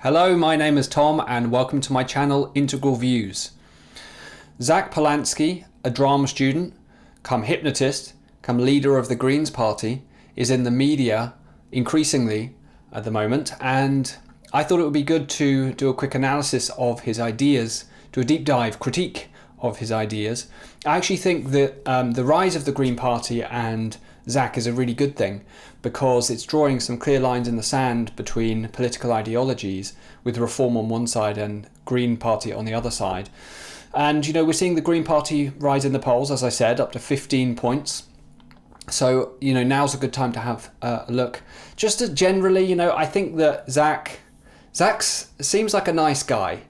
Hello, my name is Tom and welcome to my channel Integral Views. Zack Polanski, a drama student, come hypnotist, come leader of the Greens Party, is in the media increasingly at the moment, and I thought it would be good to do a quick analysis of his ideas, do a deep dive critique of his ideas. I actually think that the rise of the Green Party and Zack is a really good thing because it's drawing some clear lines in the sand between political ideologies, with Reform on one side and Green Party on the other side. And we're seeing the Green Party rise in the polls, as I said, up to 15 points. So now's a good time to have a look. Just generally, I think that Zack seems like a nice guy,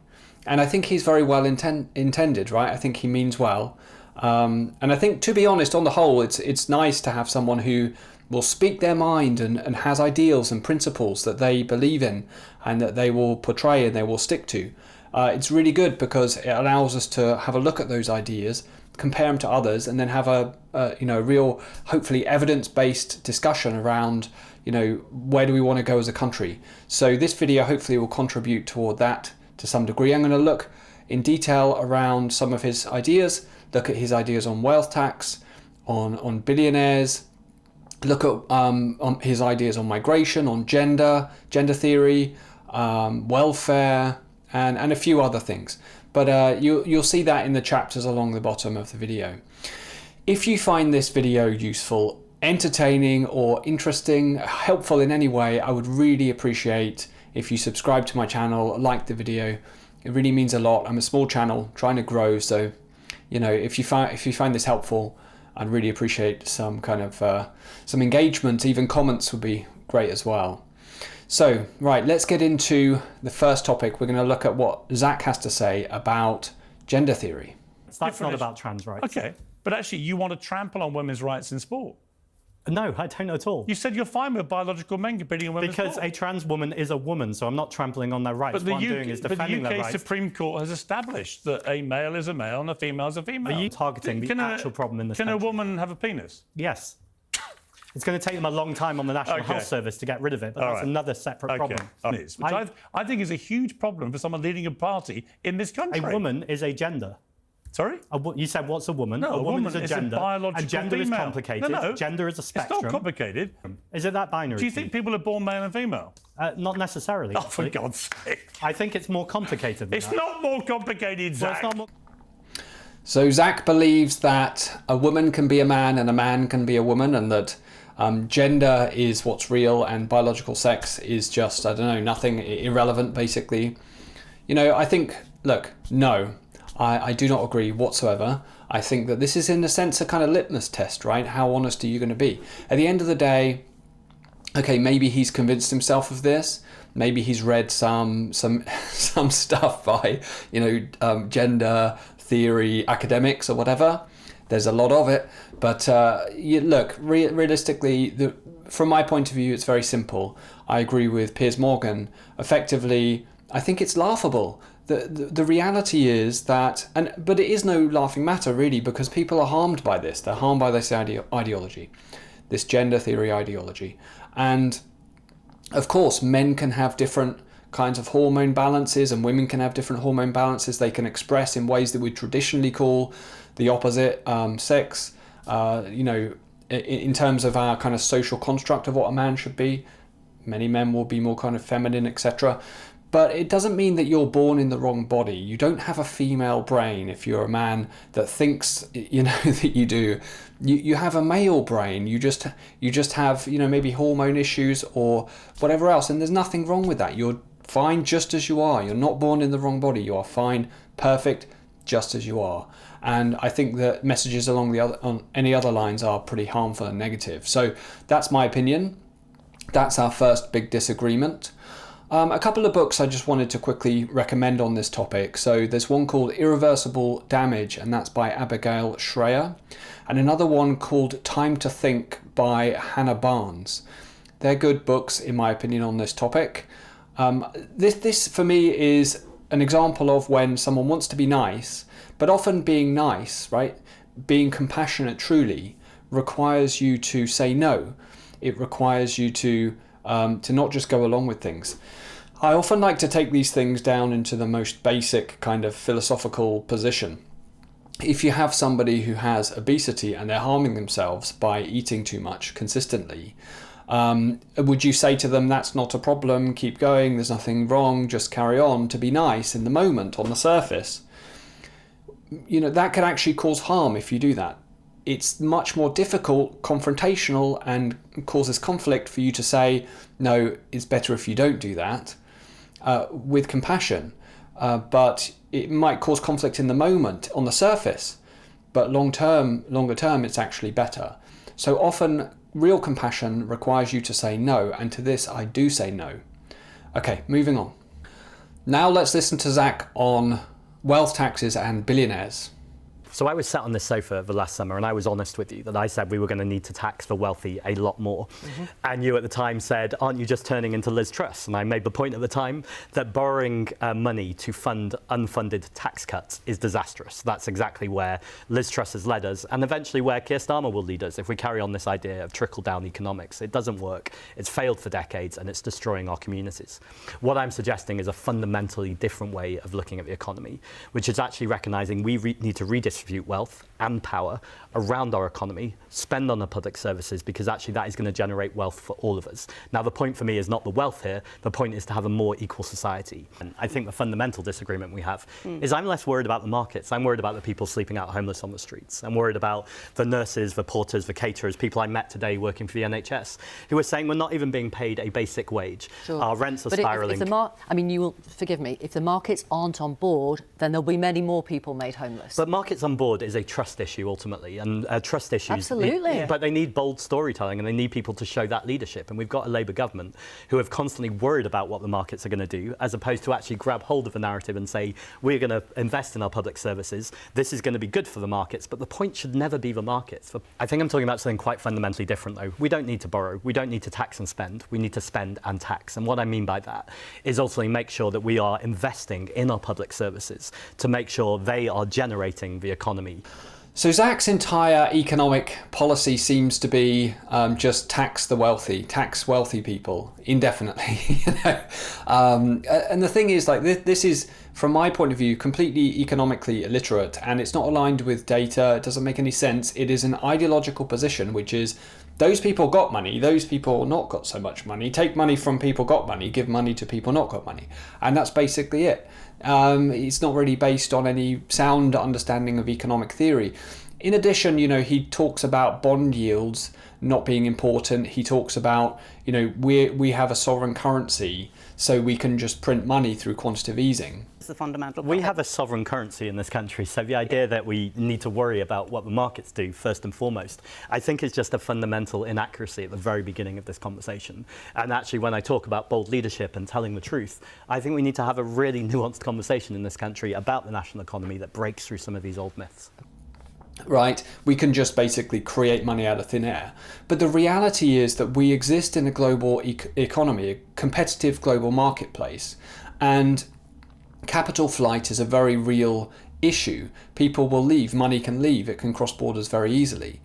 and I think he's very well intended, right? I think he means well. And I think, to be honest, on the whole, it's nice to have someone who will speak their mind and has ideals and principles that they believe in and that they will portray and they will stick to. It's really good because it allows us to have a look at those ideas, compare them to others, and then have a real, hopefully evidence-based discussion around where do we want to go as a country. So this video hopefully will contribute toward that to some degree. I'm going to look in detail around some of his ideas, look at his ideas on wealth tax, on billionaires, look at on his ideas on migration, on gender theory, welfare, and a few other things. But you'll see that in the chapters along the bottom of the video. If you find this video useful, entertaining, or interesting, helpful in any way, I would really appreciate if you subscribe to my channel, like the video. It really means a lot. I'm a small channel trying to grow, so if you find this helpful, I'd really appreciate some kind of some engagement. Even comments would be great as well. So, right, let's get into the first topic. We're going to look at what Zack has to say about gender theory. That's not about trans rights. Okay, but actually you want to trample on women's rights in sport. No, I don't at all. You said you're fine with biological men competing in women's Because sport. a trans woman is a woman, so I'm not trampling on their rights. But what I'm doing is defending their the UK rights. Supreme Court has established that a male is a male and a female is a female. Are you targeting the actual problem in this country? country? A woman have a penis? Yes. It's going to take them a long time on the National Health Service to get rid of it, but that's another separate problem. Which I think is a huge problem for someone leading a party in this country. A woman is a gender. Sorry? You said, what's a woman? No, a woman is a gender. biological and gender female. is complicated. No. Gender is a spectrum. It's not complicated. Is it that binary? Do you think people are born male and female? Not necessarily. Oh, for God's sake. I think it's more complicated than It's that. not more complicated, Zack. Well, it's not more... So Zack believes that a woman can be a man and a man can be a woman, and that gender is what's real and biological sex is just, nothing, irrelevant, basically. I think, look, no, I do not agree whatsoever. I think that this is, in a sense, a kind of litmus test, right? How honest are you going to be? At the end of the day, okay, maybe he's convinced himself of this. Maybe he's read some stuff by, gender theory academics or whatever. There's a lot of it. But look, realistically, from my point of view, it's very simple. I agree with Piers Morgan. Effectively, I think it's laughable. The reality is that, but it is no laughing matter really, because people are harmed by this. They're harmed by this ideology, this gender theory ideology. And of course, men can have different kinds of hormone balances and women can have different hormone balances. They can express in ways that we traditionally call the opposite sex, in terms of our kind of social construct of what a man should be. Many men will be more kind of feminine, etc. But it doesn't mean that you're born in the wrong body. You don't have a female brain if you're a man that thinks, that you do. You have a male brain. You just have, maybe hormone issues or whatever else. And there's nothing wrong with that. You're fine just as you are. You're not born in the wrong body. You are fine, perfect, just as you are. And I think that messages on any other lines are pretty harmful and negative. So that's my opinion. That's our first big disagreement. A couple of books I just wanted to quickly recommend on this topic. So there's one called Irreversible Damage, and that's by Abigail Shrier, and another one called Time to Think by Hannah Barnes. They're good books, in my opinion, on this topic. This for me is an example of when someone wants to be nice, but often being nice, right, being compassionate truly, requires you to say no. It requires you to not just go along with things. I often like to take these things down into the most basic kind of philosophical position. If you have somebody who has obesity and they're harming themselves by eating too much consistently, would you say to them, that's not a problem, keep going, there's nothing wrong, just carry on, to be nice in the moment on the surface? That could actually cause harm if you do that. It's much more difficult, confrontational, and causes conflict for you to say, no, it's better if you don't do that, with compassion. But it might cause conflict in the moment on the surface, but longer term, it's actually better. So often, real compassion requires you to say no, and to this, I do say no. Okay, moving on. Now let's listen to Zack on wealth taxes and billionaires. So I was sat on this sofa the last summer and I was honest with you that I said we were going to need to tax the wealthy a lot more. And you at the time said, aren't you just turning into Liz Truss? And I made the point at the time that borrowing money to fund unfunded tax cuts is disastrous. That's exactly where Liz Truss has led us, and eventually where Keir Starmer will lead us if we carry on this idea of trickle-down economics. It doesn't work. It's failed for decades and it's destroying our communities. What I'm suggesting is a fundamentally different way of looking at the economy, which is actually recognising we need to redistribute wealth and power around our economy, spend on the public services, because actually that is going to generate wealth for all of us. Now, the point for me is not the wealth here. The point is to have a more equal society. And I think the fundamental disagreement we have is I'm less worried about the markets. I'm worried about the people sleeping out homeless on the streets. I'm worried about the nurses, the porters, the caterers, people I met today working for the NHS, who are saying we're not even being paid a basic wage. Sure. Our rents are spiralling. You will forgive me, if the markets aren't on board, then there'll be many more people made homeless. But markets on board is a trust issue ultimately, and trust issues. Absolutely. But they need bold storytelling and they need people to show that leadership. And we've got a Labour government who have constantly worried about what the markets are going to do, as opposed to actually grab hold of the narrative and say, we're going to invest in our public services. This is going to be good for the markets, but the point should never be the markets. I think I'm talking about something quite fundamentally different though. We don't need to borrow. We don't need to tax and spend. We need to spend and tax. And what I mean by that is ultimately make sure that we are investing in our public services to make sure they are generating the economy. So Zack's entire economic policy seems to be just tax the wealthy, tax wealthy people indefinitely. And the thing is, like, this is, from my point of view, completely economically illiterate, and it's not aligned with data. It doesn't make any sense. It is an ideological position, which is those people got money, those people not got so much money. Take money from people got money, give money to people not got money, and that's basically it. It's not really based on any sound understanding of economic theory. In addition, he talks about bond yields not being important. He talks about, we have a sovereign currency, so we can just print money through quantitative easing. It's the fundamental. We have a sovereign currency in this country, so the idea that we need to worry about what the markets do first and foremost, I think is just a fundamental inaccuracy at the very beginning of this conversation. And actually, when I talk about bold leadership and telling the truth, I think we need to have a really nuanced conversation in this country about the national economy that breaks through some of these old myths. Right, we can just basically create money out of thin air. But the reality is that we exist in a global economy, a competitive global marketplace, and capital flight is a very real issue. People will leave, money can leave, it can cross borders very easily.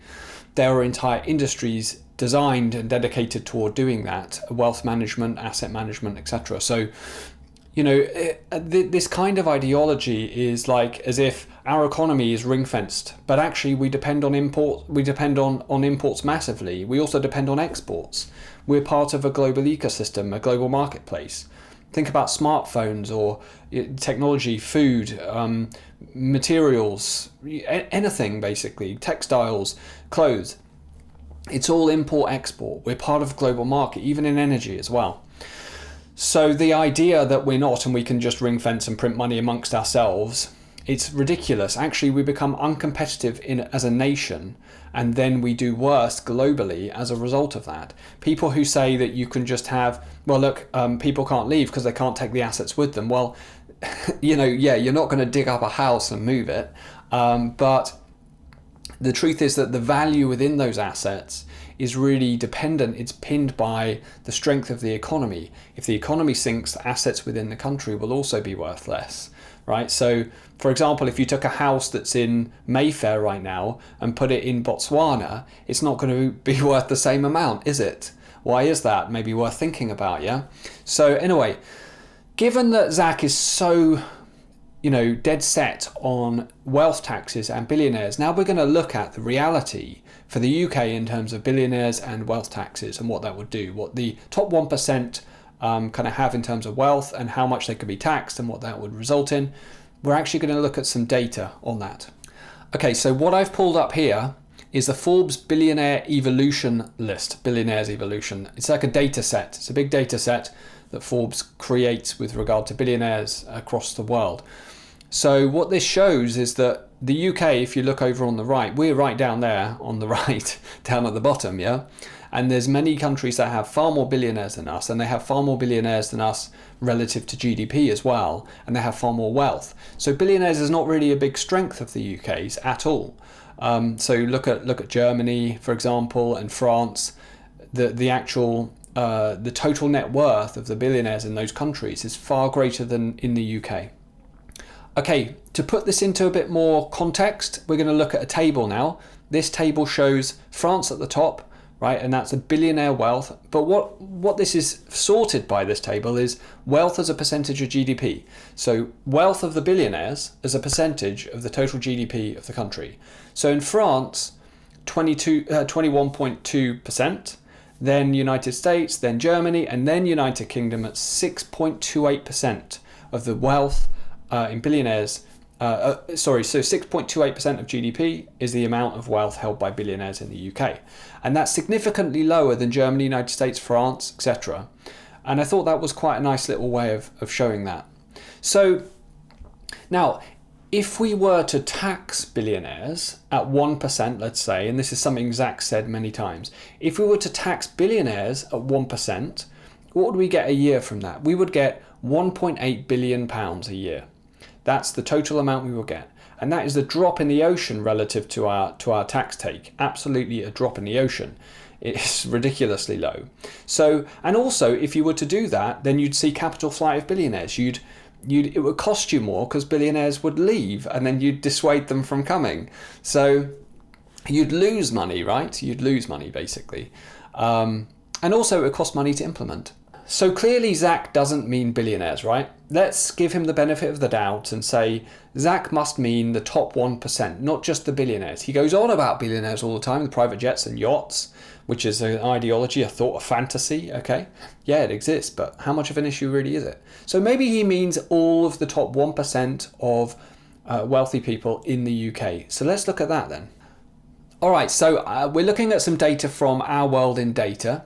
There are entire industries designed and dedicated toward doing that, wealth management, asset management, etc. So, this kind of ideology is like as if our economy is ring-fenced, but actually we depend on imports massively. We also depend on exports. We're part of a global ecosystem, a global marketplace. Think about smartphones or technology, food, materials, anything basically, textiles, clothes. It's all import-export. We're part of a global market, even in energy as well. So the idea that we're not and we can just ring fence and print money amongst ourselves, it's ridiculous. Actually, we become uncompetitive as a nation, and then we do worse globally as a result of that. People who say that you can just have, people can't leave because they can't take the assets with them. Well, you're not going to dig up a house and move it. But the truth is that the value within those assets is really dependent, it's pinned by the strength of the economy. If the economy sinks, the assets within the country will also be worth less, right? So, for example, if you took a house that's in Mayfair right now and put it in Botswana, it's not going to be worth the same amount, is it? Why is that? Maybe worth thinking about, yeah? So anyway, given that Zack is so, dead set on wealth taxes and billionaires, now we're going to look at the reality for the UK in terms of billionaires and wealth taxes and what that would do, what the top 1% kind of have in terms of wealth and how much they could be taxed and what that would result in. We're actually going to look at some data on that. Okay, so what I've pulled up here is the Forbes Billionaire Evolution list, Billionaires Evolution. It's like a data set. It's a big data set that Forbes creates with regard to billionaires across the world. So what this shows is that the UK, if you look over on the right, we're right down there on the right, down at the bottom, yeah? And there's many countries that have far more billionaires than us, and they have far more billionaires than us relative to GDP as well, and they have far more wealth. So billionaires is not really a big strength of the UK's at all. So look at Germany, for example, and France. The total net worth of the billionaires in those countries is far greater than in the UK. Okay, to put this into a bit more context, we're going to look at a table now. This table shows France at the top, right, and that's a billionaire wealth. But what this is sorted by, this table, is wealth as a percentage of GDP. So wealth of the billionaires as a percentage of the total GDP of the country. So in France, 21.2%, then United States, then Germany, and then United Kingdom at 6.28% of the wealth in billionaires. So 6.28% of GDP is the amount of wealth held by billionaires in the UK. And that's significantly lower than Germany, United States, France, etc. And I thought that was quite a nice little way of showing that. So now, if we were to tax billionaires at 1%, let's say, and this is something Zack said many times, if we were to tax billionaires at 1%, what would we get a year from that? We would get £1.8 billion a year. That's the total amount we will get. And that is a drop in the ocean relative to our tax take. Absolutely a drop in the ocean. It's ridiculously low. So, and also, if you were to do that, then you'd see capital flight of billionaires. It would cost you more because billionaires would leave and then you'd dissuade them from coming. So you'd lose money, right? You'd lose money, basically. And also, it would cost money to implement. So clearly Zack doesn't mean billionaires, right? Let's give him the benefit of the doubt and say Zack must mean the top 1%, not just the billionaires. He goes on about billionaires all the time, the private jets and yachts, which is an ideology, a thought, a fantasy, okay? Yeah, it exists, but how much of an issue really is it? So maybe he means all of the top 1% of wealthy people in the UK. So let's look at that then. All right, so we're looking at some data from Our World in Data.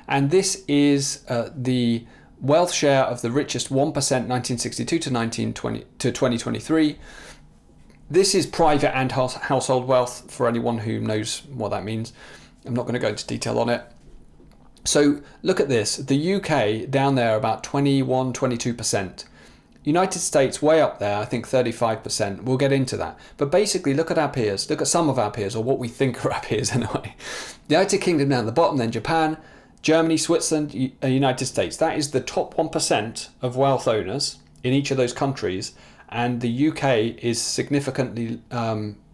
And this is the wealth share of the richest 1% 1962 to 2023. This is private and household wealth for anyone who knows what that means. I'm not going to go into detail on it. So look at this. The UK down there about 21, 22%. United States way up there, I think 35%. We'll get into that. But basically look at our peers. Look at some of our peers, or what we think are our peers anyway. The United Kingdom down at the bottom, then Japan, Germany, Switzerland, United States. That is the top 1% of wealth owners in each of those countries, and the UK is significantly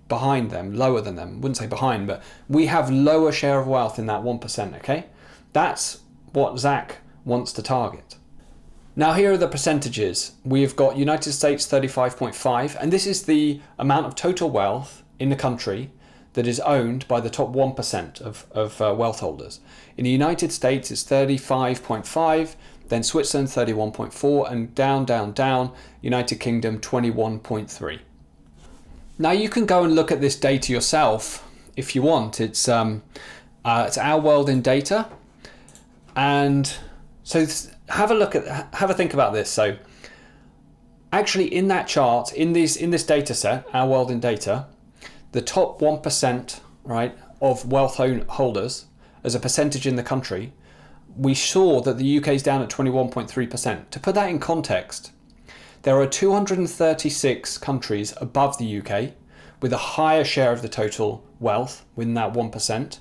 behind them, lower than them. I wouldn't say behind, but we have lower share of wealth in that 1%, okay? That's what Zack wants to target. Now here are the percentages. We've got United States 35.5, and this is the amount of total wealth in the country that is owned by the top 1% of wealth holders. In the United States, it's 35.5, then Switzerland 31.4, and down, United Kingdom 21.3. Now you can go and look at this data yourself if you want. It's Our World in Data, and so have a think about this. So actually, in that chart, in this data set, Our World in Data, the top 1%, right, of wealth holders as a percentage in the country, we saw that the UK is down at 21.3%. To put that in context, there are 236 countries above the UK with a higher share of the total wealth within that 1%,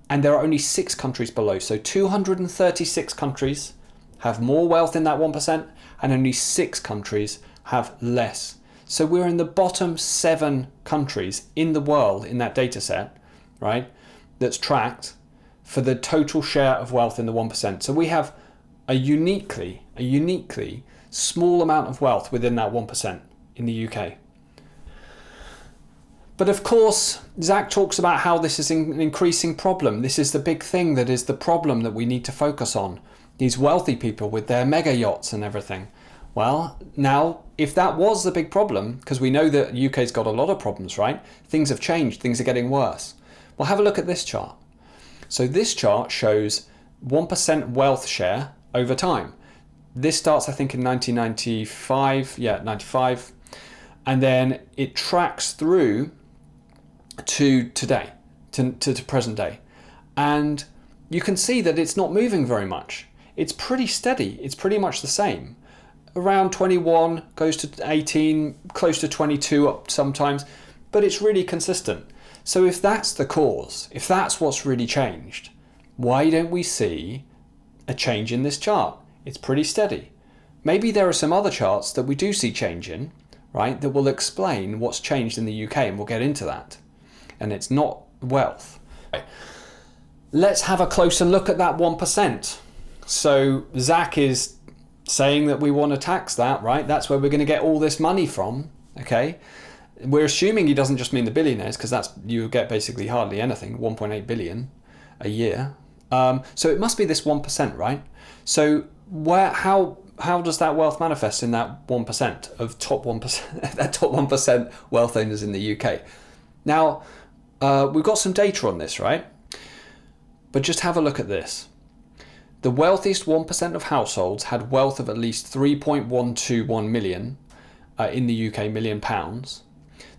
and there are only 6 countries below. So 236 countries have more wealth in that 1%, and only 6 countries have less. So we're in the bottom 7 countries in the world in that data set, right, that's tracked for the total share of wealth in the 1%. So we have a uniquely small amount of wealth within that 1% in the UK. But of course, Zack talks about how this is an increasing problem. This is the big thing that is the problem that we need to focus on. These wealthy people with their mega yachts and everything. Well, now, if that was the big problem, because we know that UK's got a lot of problems, right? Things have changed, things are getting worse. Well, have a look at this chart. So this chart shows 1% wealth share over time. This starts, I think, in 1995. Yeah, 95. And then it tracks through to today, to present day. And you can see that it's not moving very much. It's pretty steady. It's pretty much the same. Around 21, goes to 18, close to 22 up sometimes, but it's really consistent. So if that's the cause, if that's what's really changed, why don't we see a change in this chart? It's pretty steady. Maybe there are some other charts that we do see change in, right, that will explain what's changed in the UK, and we'll get into that. And it's not wealth. Let's have a closer look at that 1%. So Zack is saying that we want to tax that, right? That's where we're going to get all this money from, okay? We're assuming he doesn't just mean the billionaires, because that's, you get basically hardly anything, 1.8 billion a year. So it must be this 1%, right? So how does that wealth manifest in that 1% of top 1%, that top 1% wealth owners in the UK? Now, we've got some data on this, right? But just have a look at this. The wealthiest 1% of households had wealth of at least 3.121 million in the UK, million pounds.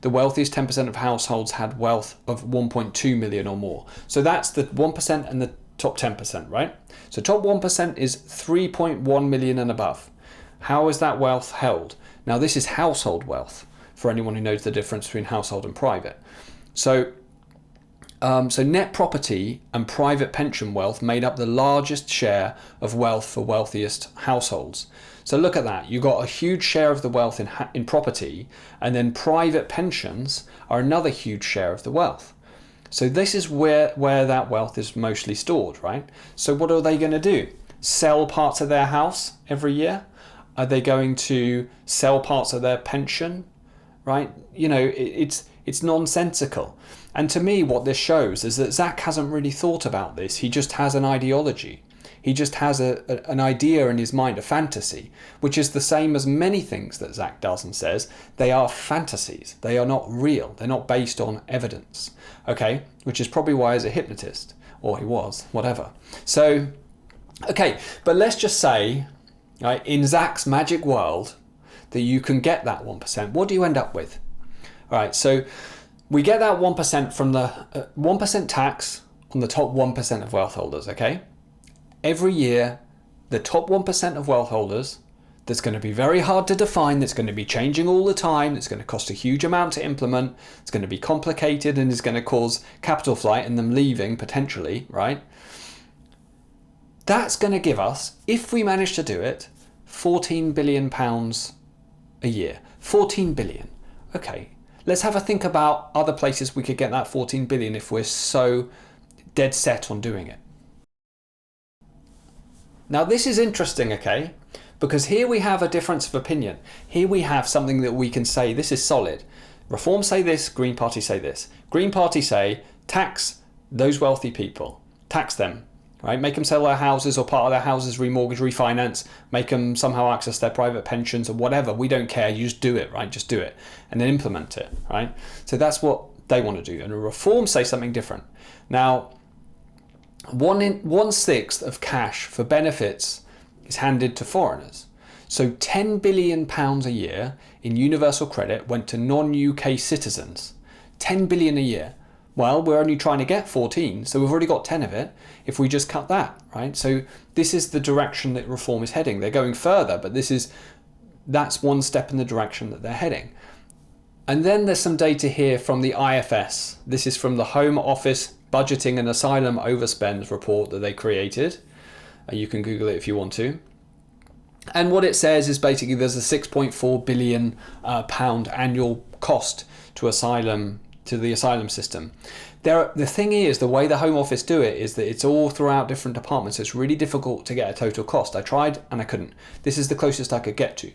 The wealthiest 10% of households had wealth of 1.2 million or more. So that's the 1% and the top 10%, right? So top 1% is 3.1 million and above. How is that wealth held? Now this is household wealth, for anyone who knows the difference between household and private. So net property and private pension wealth made up the largest share of wealth for wealthiest households. So look at that. You've got a huge share of the wealth in property, and then private pensions are another huge share of the wealth. So this is where that wealth is mostly stored, right? So what are they going to do? Sell parts of their house every year? Are they going to sell parts of their pension? Right? You know, it's nonsensical. And to me, what this shows is that Zack hasn't really thought about this. He just has an ideology. He just has an idea in his mind, a fantasy, which is the same as many things that Zack does and says. They are fantasies. They are not real. They're not based on evidence. Okay? Which is probably why he's a hypnotist. Or he was, whatever. So, okay, but let's just say, right, in Zack's magic world, that you can get that 1%. What do you end up with? All right, so we get that 1% from the 1% tax on the top 1% of wealth holders, okay? Every year, the top 1% of wealth holders, that's going to be very hard to define, that's going to be changing all the time, it's going to cost a huge amount to implement, it's going to be complicated, and is going to cause capital flight and them leaving potentially, right? That's going to give us, if we manage to do it, £14 billion a year. 14 billion. Okay, let's have a think about other places we could get that 14 billion if we're so dead set on doing it. Now this is interesting, okay? Because here we have a difference of opinion. Here we have something that we can say, this is solid. Reform say this, Green Party say this. Green Party say, tax those wealthy people. Tax them, right? Make them sell their houses or part of their houses, remortgage, refinance, make them somehow access their private pensions or whatever. We don't care, you just do it, right? Just do it and then implement it, right? So that's what they want to do. And a Reform say something different. Now, 1/6 of cash for benefits is handed to foreigners. So £10 billion a year in universal credit went to non-UK citizens. 10 billion a year. Well, we're only trying to get 14, so we've already got 10 of it if we just cut that, right? So this is the direction that Reform is heading. They're going further, but that's one step in the direction that they're heading. And then there's some data here from the IFS. This is from the Home Office Budgeting and Asylum Overspends report that they created. You can Google it if you want to. And what it says is basically there's a £6.4 billion annual cost to asylum to the asylum system. The thing is, the way the Home Office do it is that it's all throughout different departments. So it's really difficult to get a total cost. I tried and I couldn't. This is the closest I could get to.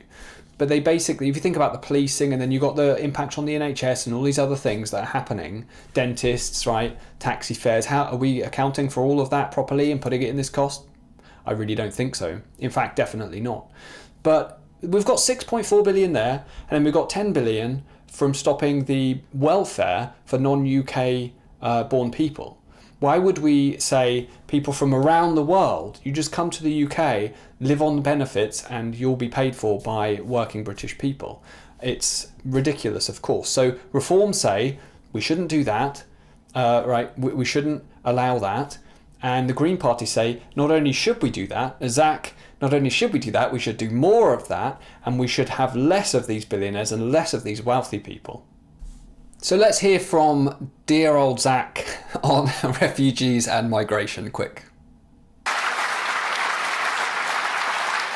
But they basically, if you think about the policing, and then you've got the impact on the NHS and all these other things that are happening, dentists, right, taxi fares, how are we accounting for all of that properly and putting it in this cost? I really don't think so. In fact, definitely not. But we've got 6.4 billion there, and then we've got 10 billion from stopping the welfare for non-UK born people. Why would we say people from around the world, you just come to the UK, live on the benefits, and you'll be paid for by working British people? It's ridiculous, of course. So reforms say we shouldn't do that, right? We shouldn't allow that. And the Green Party say not only should we do that, Zack, not only should we do that, we should do more of that, and we should have less of these billionaires and less of these wealthy people. So let's hear from dear old Zack on refugees and migration, quick.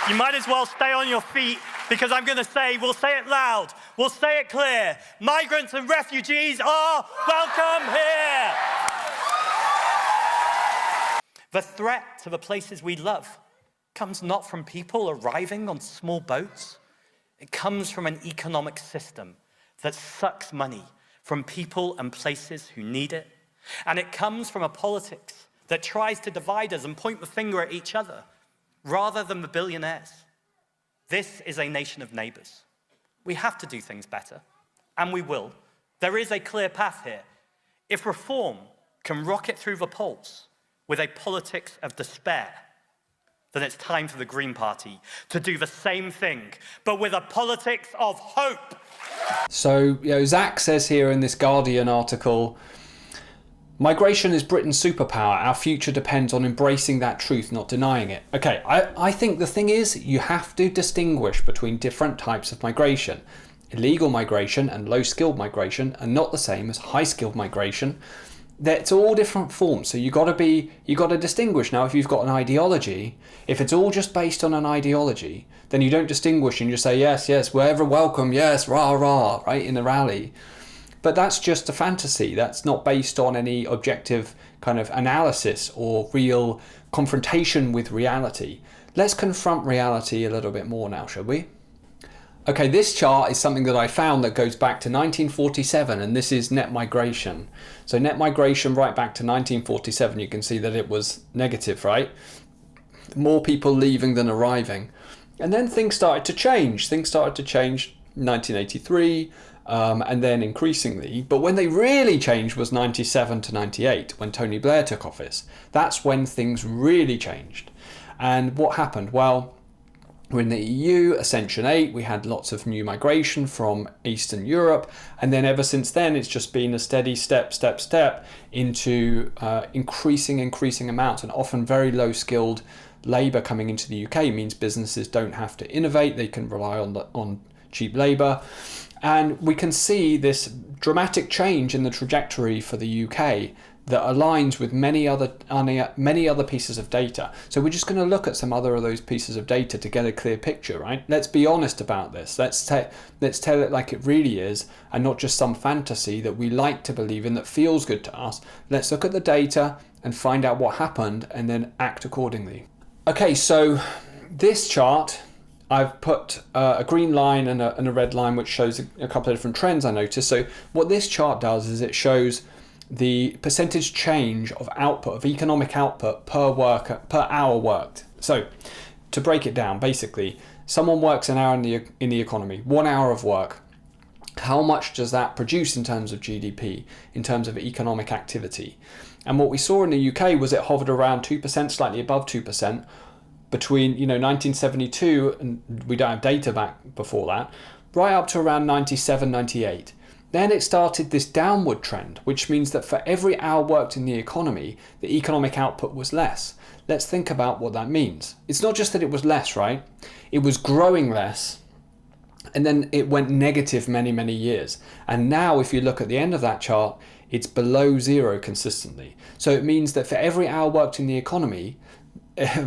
You might as well stay on your feet, because I'm going to say, we'll say it loud, we'll say it clear, migrants and refugees are welcome here. The threat to the places we love comes not from people arriving on small boats. It comes from an economic system that sucks money from people and places who need it. And it comes from a politics that tries to divide us and point the finger at each other rather than the billionaires. This is a nation of neighbours. We have to do things better, and we will. There is a clear path here. If reform can rocket through the polls with a politics of despair, then it's time for the Green Party to do the same thing, but with a politics of hope. So, Zack says here in this Guardian article, migration is Britain's superpower. Our future depends on embracing that truth, not denying it. Okay, I think the thing is, you have to distinguish between different types of migration. Illegal migration and low-skilled migration are not the same as high-skilled migration. It's all different forms, so you got to distinguish. Now, if you've got an ideology, if it's all just based on an ideology, then you don't distinguish and you just say yes, we're ever welcome, yes, rah rah, right, in the rally. But that's just a fantasy. That's not based on any objective kind of analysis or real confrontation with reality. Let's confront reality a little bit more now, shall we? Okay, this chart is something that I found that goes back to 1947, and this is net migration. So net migration right back to 1947, you can see that it was negative, right? More people leaving than arriving. And then things started to change. Things started to change 1983, and then increasingly. But when they really changed was 97 to 98, when Tony Blair took office. That's when things really changed. And what happened? Well, we're in the EU, Ascension 8, we had lots of new migration from Eastern Europe, and then ever since then it's just been a steady step into increasing amounts, and often very low skilled labour coming into the UK means businesses don't have to innovate, they can rely on cheap labour. And we can see this dramatic change in the trajectory for the UK that aligns with many other pieces of data. So we're just going to look at some other of those pieces of data to get a clear picture, right? Let's be honest about this. Let's tell it like it really is, and not just some fantasy that we like to believe in that feels good to us. Let's look at the data and find out what happened and then act accordingly. Okay, so this chart, I've put a green line and a red line which shows a couple of different trends I noticed. So what this chart does is it shows the percentage change of output, of economic output per hour worked. So to break it down, basically, someone works an hour in the economy, 1 hour of work. How much does that produce in terms of GDP, in terms of economic activity? And what we saw in the UK was it hovered around 2%, slightly above 2%, between 1972, and we don't have data back before that, right up to around 97, 98. Then it started this downward trend, which means that for every hour worked in the economy, the economic output was less. Let's think about what that means. It's not just that it was less, right? It was growing less, and then it went negative many, many years. And now if you look at the end of that chart, it's below zero consistently. So it means that for every hour worked in the economy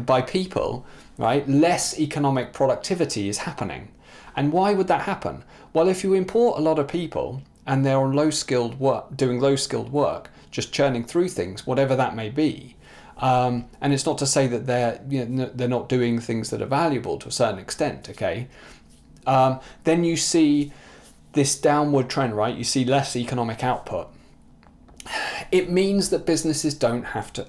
by people, right, less economic productivity is happening. And why would that happen? Well, if you import a lot of people and they're on low-skilled work, doing low-skilled work, just churning through things, whatever that may be. And it's not to say that they're not doing things that are valuable to a certain extent, okay? Then you see this downward trend, right? You see less economic output. It means that businesses don't have to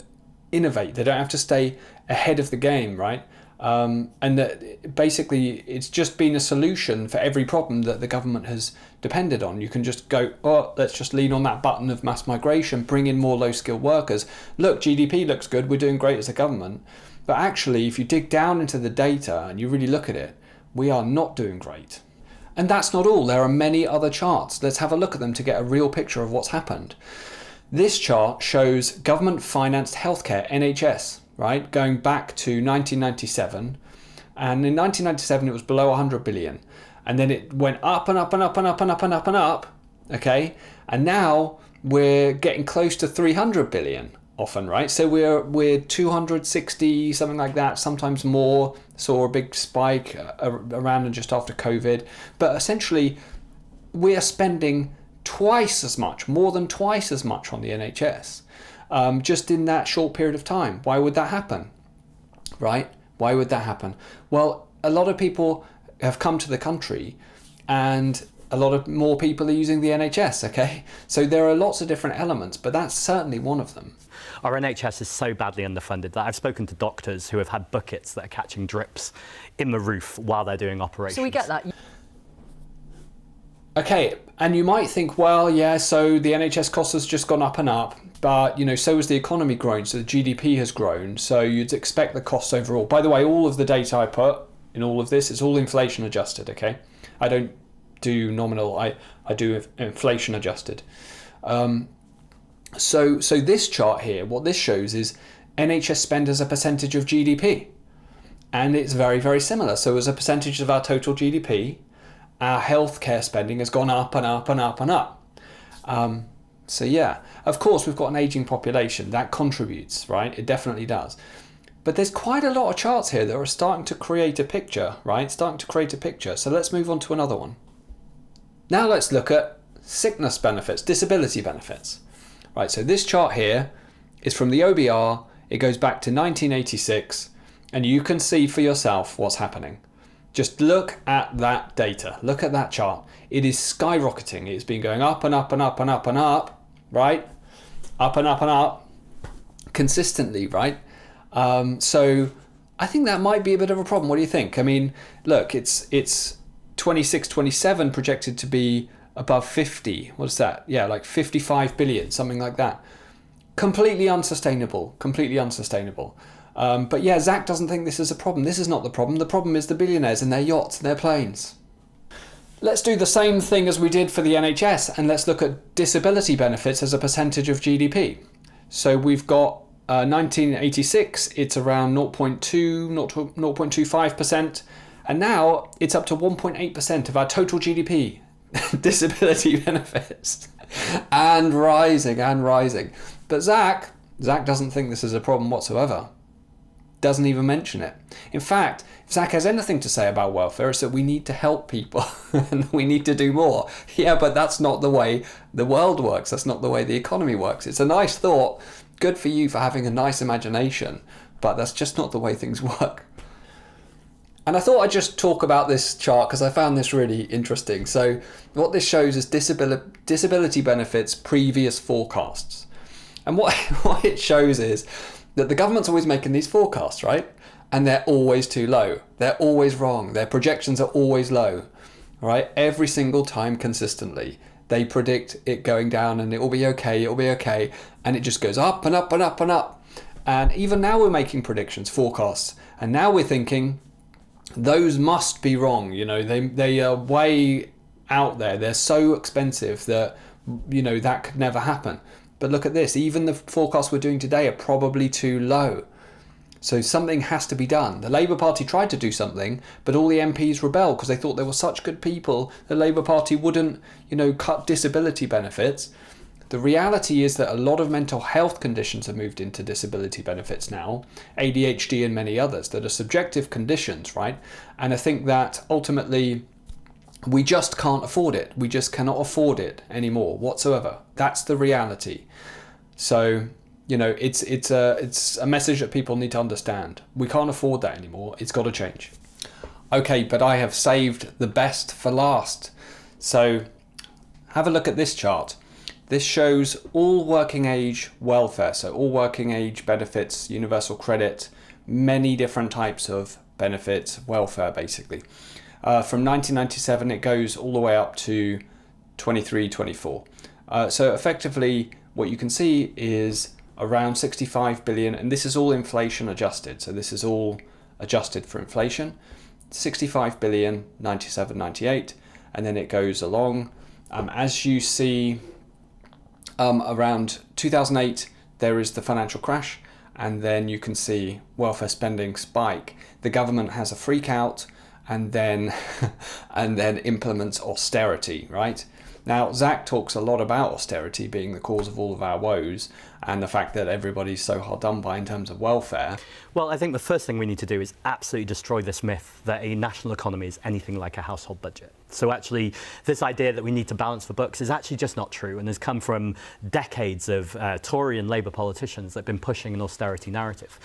innovate. They don't have to stay ahead of the game, right? And that basically it's just been a solution for every problem that the government has depended on. You can just go, oh, let's just lean on that button of mass migration, bring in more low-skilled workers. Look, GDP looks good, we're doing great as a government. But actually, if you dig down into the data and you really look at it, we are not doing great. And that's not all. There are many other charts. Let's have a look at them to get a real picture of what's happened. This chart shows government-financed healthcare, NHS, right, going back to 1997. And in 1997, it was below 100 billion. And then it went up and up and up and up and up and up and up, okay? And now we're getting close to 300 billion often, right? So we're 260, something like that, sometimes more. Saw a big spike around and just after COVID. But essentially, we are spending twice as much, more than twice as much on the NHS, just in that short period of time. Why would that happen, right? Why would that happen? Well, a lot of people have come to the country and a lot of more people are using the NHS, okay? So there are lots of different elements, but that's certainly one of them. Our NHS is so badly underfunded that I've spoken to doctors who have had buckets that are catching drips in the roof while they're doing operations. So we get that. Okay, and you might think, well, yeah, so the NHS cost has just gone up and up, but, so has the economy grown, so the GDP has grown, so you'd expect the costs overall. By the way, all of the data I put in all of this is all inflation adjusted, okay? I don't do nominal, I do inflation adjusted. So this chart here, what this shows is NHS spend as a percentage of GDP. And it's very, very similar. So as a percentage of our total GDP, our healthcare spending has gone up and up and up and up. So yeah, of course, we've got an aging population. That contributes, right? It definitely does. But there's quite a lot of charts here that are starting to create a picture, right? Starting to create a picture. So let's move on to another one. Now let's look at sickness benefits, disability benefits. Right, so this chart here is from the OBR. It goes back to 1986, and you can see for yourself what's happening. Just look at that data. Look at that chart. It is skyrocketing. It's been going up and up and up and up and up, right? Up and up and up, consistently, right? So I think that might be a bit of a problem. What do you think? I mean, look, it's 26, 27 projected to be above 50. What's that? Yeah, like 55 billion, something like that. Completely unsustainable. Completely unsustainable. But yeah, Zack doesn't think this is a problem. This is not the problem. The problem is the billionaires and their yachts and their planes. Let's do the same thing as we did for the NHS and let's look at disability benefits as a percentage of GDP. So we've got 1986, it's around 0.25%, and now it's up to 1.8% of our total GDP. Disability benefits, and rising and rising. But Zack doesn't think this is a problem whatsoever. Doesn't even mention it. In fact, if Zack has anything to say about welfare, it's that we need to help people and we need to do more. Yeah, but that's not the way the world works. That's not the way the economy works. It's a nice thought. Good for you for having a nice imagination, but that's just not the way things work. And I thought I'd just talk about this chart because I found this really interesting. So what this shows is disability benefits previous forecasts. And what it shows is that the government's always making these forecasts, right? And they're always too low. They're always wrong. Their projections are always low, right? Every single time consistently. They predict it going down and it will be okay, it will be okay. And it just goes up and up and up and up. And even now we're making predictions, forecasts. And now we're thinking, those must be wrong, they are way out there. They're so expensive that, that could never happen. But look at this, even the forecasts we're doing today are probably too low. So something has to be done. The Labour Party tried to do something, but all the MPs rebelled because they thought they were such good people. The Labour Party wouldn't, cut disability benefits. The reality is that a lot of mental health conditions have moved into disability benefits now, ADHD and many others that are subjective conditions, right? And I think that ultimately We just can't afford it. We just cannot afford it anymore whatsoever. That's the reality. So, you know, it's a message that people need to understand. We can't afford that anymore. It's got to change. Okay, but I have saved the best for last. So have a look at this chart. This shows all working age welfare. So all working age benefits, universal credit, many different types of benefits, welfare basically. From 1997, it goes all the way up to 23, 24. So effectively, what you can see is around 65 billion, and this is all inflation adjusted. So this is all adjusted for inflation. 65 billion, 97, 98, and then it goes along. As you see, around 2008, there is the financial crash, and then you can see welfare spending spike. The government has a freak out, and then implements austerity, right? Now, Zack talks a lot about austerity being the cause of all of our woes and the fact that everybody's so hard done by in terms of welfare. Well, I think the first thing we need to do is absolutely destroy this myth that a national economy is anything like a household budget. So actually, this idea that we need to balance the books is actually just not true, and has come from decades of Tory and Labour politicians that have been pushing an austerity narrative.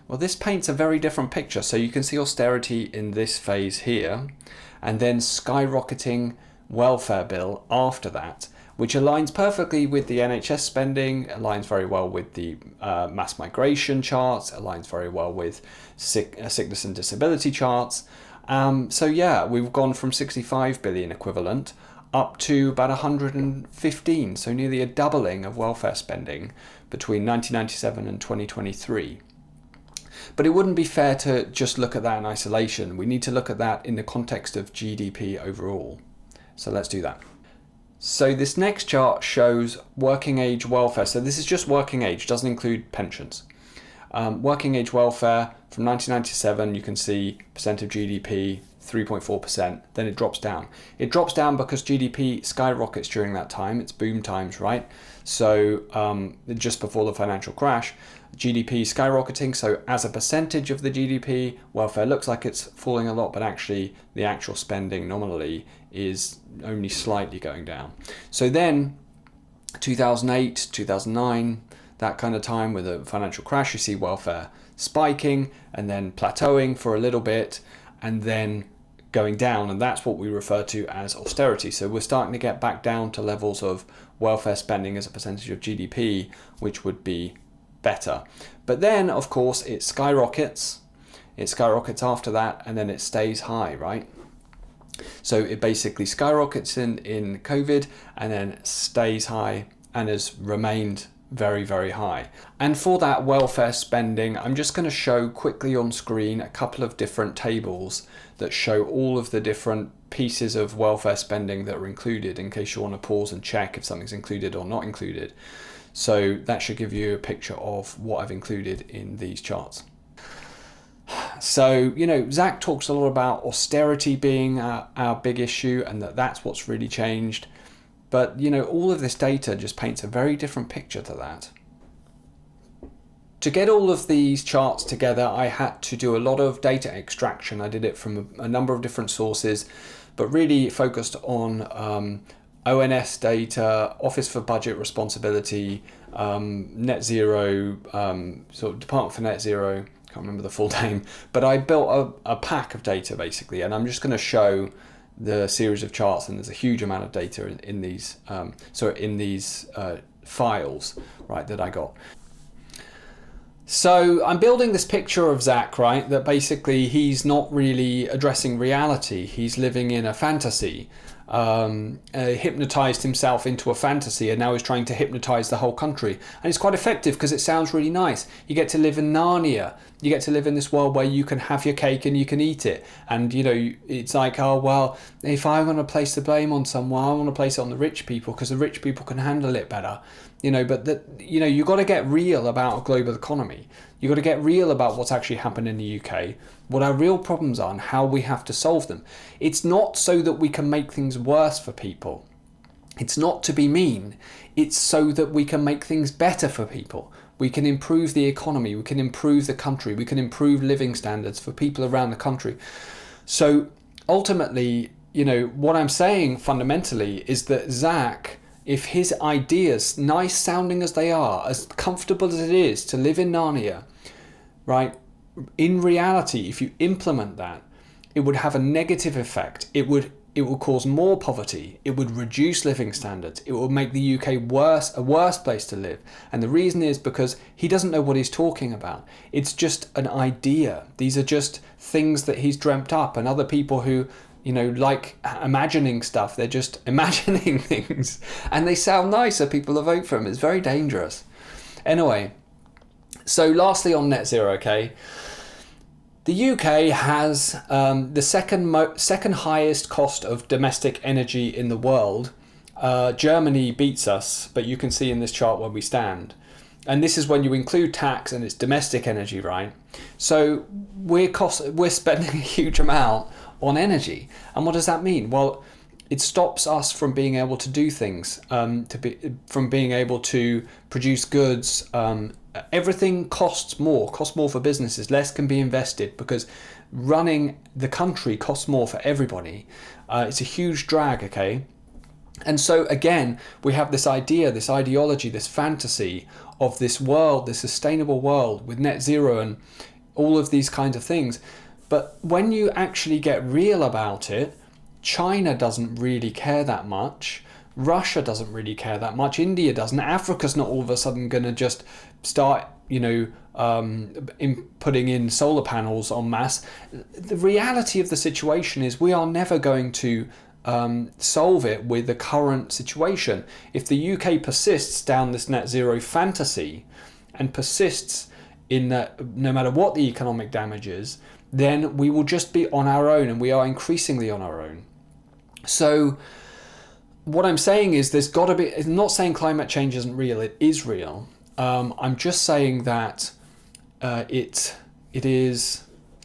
Well, this paints a very different picture. So you can see austerity in this phase here, and then skyrocketing welfare bill after that, which aligns perfectly with the NHS spending, aligns very well with the mass migration charts, aligns very well with sickness and disability charts. So yeah, we've gone from 65 billion equivalent up to about 115, so nearly a doubling of welfare spending between 1997 and 2023. But it wouldn't be fair to just look at that in isolation. We need to look at that in the context of GDP overall. So let's do that. So this next chart shows working age welfare. So this is just working age, doesn't include pensions. Working age welfare from 1997, you can see percent of GDP, 3.4%, then it drops down. It drops down because GDP skyrockets during that time. It's boom times, right? So just before the financial crash, GDP skyrocketing. So as a percentage of the GDP, welfare looks like it's falling a lot, but actually the actual spending nominally is only slightly going down. So then 2008, 2009, that kind of time with a financial crash, you see welfare spiking and then plateauing for a little bit and then going down, and that's what we refer to as austerity. So we're starting to get back down to levels of welfare spending as a percentage of GDP, which would be better. But then, of course, it skyrockets after that, and then it stays high, right? So it basically skyrockets in COVID and then stays high and has remained very, very high. And for that welfare spending, I'm just going to show quickly on screen a couple of different tables that show all of the different pieces of welfare spending that are included, in case you want to pause and check if something's included or not included. So that should give you a picture of what I've included in these charts. So, you know, Zack talks a lot about austerity being our big issue and that's what's really changed. But, you know, all of this data just paints a very different picture to that. To get all of these charts together, I had to do a lot of data extraction. I did it from a number of different sources, but really focused on ONS data, Office for Budget Responsibility, Net Zero, sort of Department for Net Zero, can't remember the full name, but I built a pack of data basically, and I'm just going to show the series of charts, and there's a huge amount of data in these files, right, that I got. So I'm building this picture of Zack, right, that basically he's not really addressing reality. He's living in a fantasy, hypnotized himself into a fantasy, and now he's trying to hypnotize the whole country. And it's quite effective because it sounds really nice. You get to live in Narnia. You get to live in this world where you can have your cake and you can eat it. And, you know, it's like, oh, well, if I want to place the blame on someone, I want to place it on the rich people because the rich people can handle it better. You know, but you got to get real about a global economy. You got to get real about what's actually happened in the UK, what our real problems are and how we have to solve them. It's not so that we can make things worse for people. It's not to be mean. It's so that we can make things better for people. We can improve the economy. We can improve the country. We can improve living standards for people around the country. So ultimately, what I'm saying fundamentally is that Zack, if his ideas, nice sounding as they are, as comfortable as it is to live in Narnia, right, in reality, if you implement that, it would have a negative effect. It will cause more poverty. It would reduce living standards. It will make the UK a worse place to live. And the reason is because he doesn't know what he's talking about. It's just an idea. These are just things that he's dreamt up, and other people who, like imagining stuff, they're just imagining things. And they sound nice, so people will vote for him. It's very dangerous. Anyway, so lastly on net zero, okay? The UK has the second highest cost of domestic energy in the world. Germany beats us, but you can see in this chart where we stand. And this is when you include tax and it's domestic energy, right? So we're spending a huge amount on energy. And what does that mean? Well, it stops us from being able to do things, from being able to produce goods. Everything costs more for businesses. Less can be invested because running the country costs more for everybody. It's a huge drag, okay? And so again, we have this idea, this ideology, this fantasy of this world, this sustainable world with net zero and all of these kinds of things. But when you actually get real about it, China doesn't really care that much. Russia doesn't really care that much. India doesn't. Africa's not all of a sudden going to just start, putting in solar panels en masse. The reality of the situation is we are never going to solve it with the current situation. If the UK persists down this net zero fantasy and persists in that, no matter what the economic damage is, then we will just be on our own, and we are increasingly on our own. So what I'm saying is there's got to be, I'm not saying climate change isn't real, it is real. I'm just saying that it is,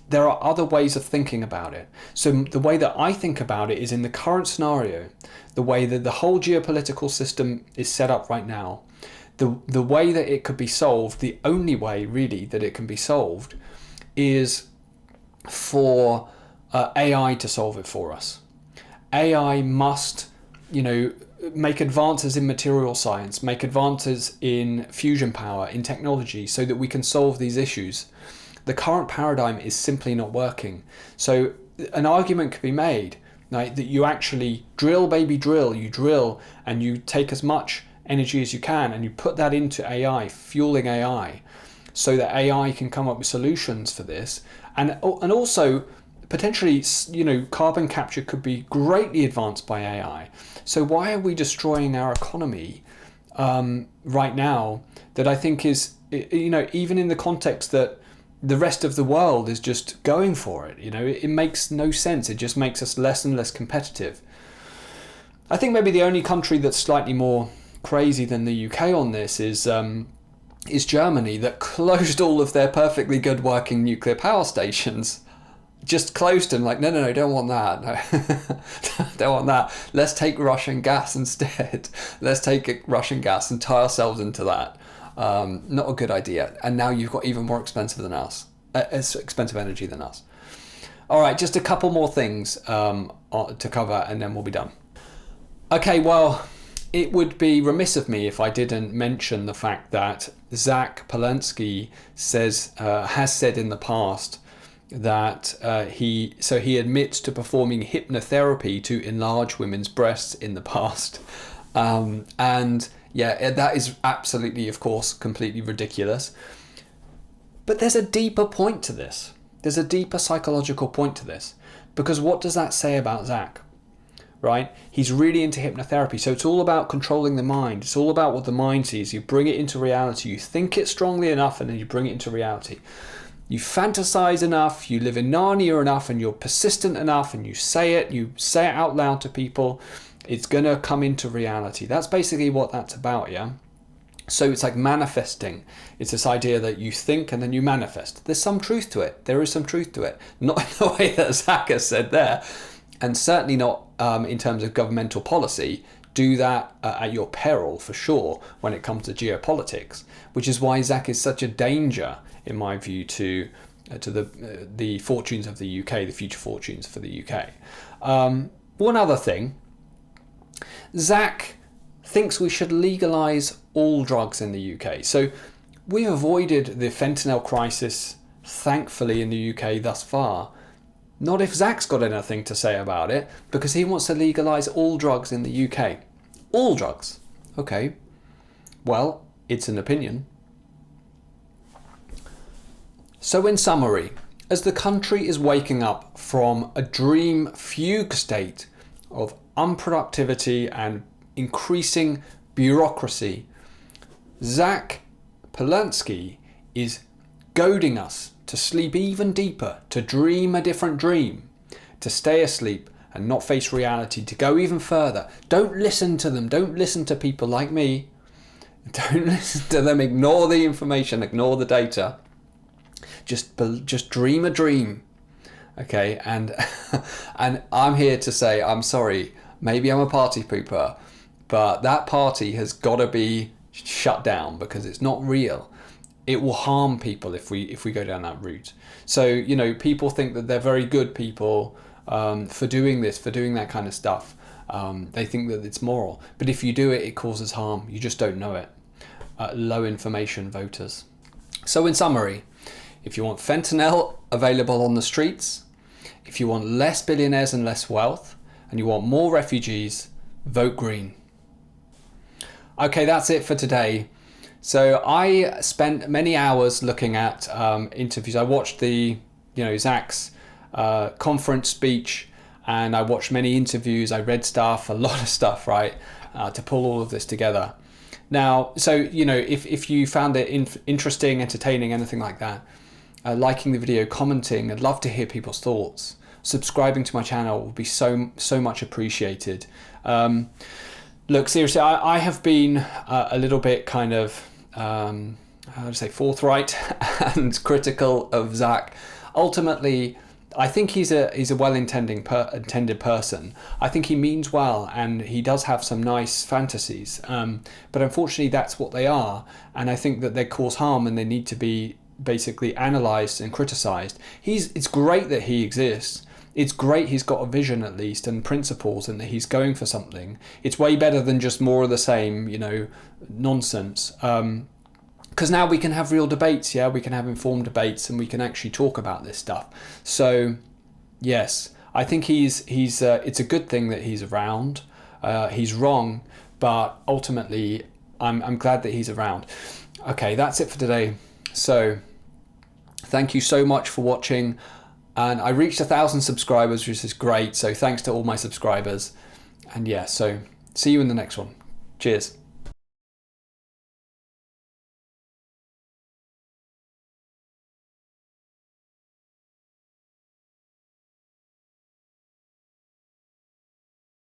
there are other ways of thinking about it. So the way that I think about it is in the current scenario, the way that the whole geopolitical system is set up right now, the way that it could be solved, the only way really that it can be solved is for AI to solve it for us. AI must, make advances in material science, make advances in fusion power, in technology, so that we can solve these issues. The current paradigm is simply not working. So an argument could be made, right, that you actually drill, baby, drill. You drill and you take as much energy as you can and you put that into AI, fueling AI, so that AI can come up with solutions for this. And also, potentially, carbon capture could be greatly advanced by AI. So why are we destroying our economy right now? That I think is, even in the context that the rest of the world is just going for it. It makes no sense. It just makes us less and less competitive. I think maybe the only country that's slightly more crazy than the UK on this is Germany, that closed all of their perfectly good working nuclear power stations. Just closed them, like, no, don't want that. No, don't want that. Let's take Russian gas instead. Let's take Russian gas and tie ourselves into that. Not a good idea. And now you've got even more expensive than us, expensive energy than us. All right, just a couple more things to cover, and then we'll be done. Okay, well, it would be remiss of me if I didn't mention the fact that Zack Polanski has said in the past that he admits to performing hypnotherapy to enlarge women's breasts in the past. And yeah, that is absolutely, of course, completely ridiculous. But there's a deeper point to this. There's a deeper psychological point to this. Because what does that say about Zack? Right? He's really into hypnotherapy. So it's all about controlling the mind. It's all about what the mind sees. You bring it into reality. You think it strongly enough, and then you bring it into reality. You fantasize enough, you live in Narnia enough, and you're persistent enough, and you say it out loud to people, it's going to come into reality. That's basically what that's about, yeah? So it's like manifesting. It's this idea that you think and then you manifest. There's some truth to it. There is some truth to it. Not in the way that Zack has said there, and certainly not in terms of governmental policy. Do that at your peril, for sure, when it comes to geopolitics, which is why Zack is such a danger, in my view, to the fortunes of the UK, the future fortunes for the UK. one other thing. Zack thinks we should legalise all drugs in the UK. So we've avoided the fentanyl crisis, thankfully, in the UK thus far. Not if Zack's got anything to say about it, because he wants to legalise all drugs in the UK. All drugs. Okay. Well, it's an opinion. So in summary, as the country is waking up from a dream fugue state of unproductivity and increasing bureaucracy, Zack Polanski is goading us to sleep even deeper, to dream a different dream, to stay asleep and not face reality, to go even further. Don't listen to them. Don't listen to people like me. Don't listen to them. Ignore the information. Ignore the data. Just dream a dream. Okay, and and I'm here to say, I'm sorry, maybe I'm a party pooper, but that party has got to be shut down because it's not real. It will harm people if we go down that route. So, you know, people think that they're very good people for doing this, for doing that kind of stuff. They think that it's moral, but if you do it, it causes harm. You just don't know it. Low information voters. So in summary, if you want fentanyl available on the streets, if you want less billionaires and less wealth, and you want more refugees, vote Green. Okay, that's it for today. So I spent many hours looking at interviews. I watched Zack's conference speech, and I watched many interviews. I read stuff, a lot of stuff, right, to pull all of this together. Now, so, you know, if you found it interesting, entertaining, anything like that, liking the video, commenting, I'd love to hear people's thoughts. Subscribing to my channel would be so much appreciated. Look, seriously, I have been a little bit kind of, forthright and critical of Zack. Ultimately, I think he's a well-intended person. I think he means well, and he does have some nice fantasies. But unfortunately, that's what they are, and I think that they cause harm, and they need to be basically analysed and criticised. It's great that he exists. It's great he's got a vision at least and principles, and that he's going for something. It's way better than just more of the same, you know, nonsense. Because now we can have real debates, yeah? We can have informed debates, and we can actually talk about this stuff. So, yes, I think it's a good thing that he's around. He's wrong, but ultimately, I'm glad that he's around. Okay, that's it for today. So, thank you so much for watching. And I reached 1,000 subscribers, which is great. So thanks to all my subscribers. And yeah, so see you in the next one. Cheers.